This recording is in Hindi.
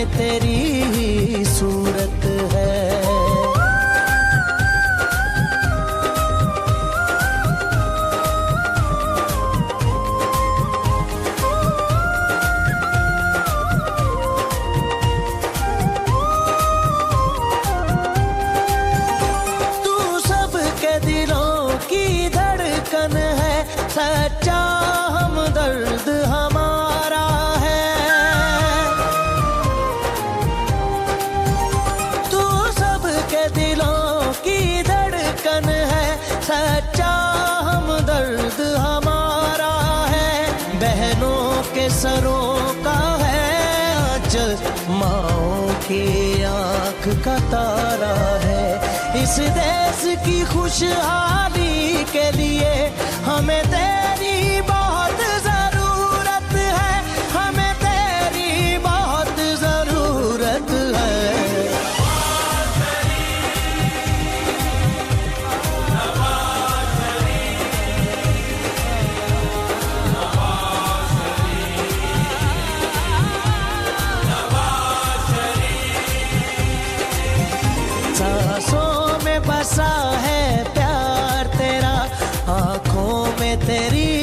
में तेरी ही सूरत है। सच्चा हमदर्द हमारा है, तू सबके दिलों की धड़कन है, सच्चा हमदर्द हमारा है। बहनों के सरों का है आंचल, माँओं की आँख का तारा है। इस देश की खुशहाली के लिए हमें तेरी बहुत जरूरत है, हमें तेरी बहुत जरूरत है। सांसों में बसा है प्यार तेरा, आँखों में तेरी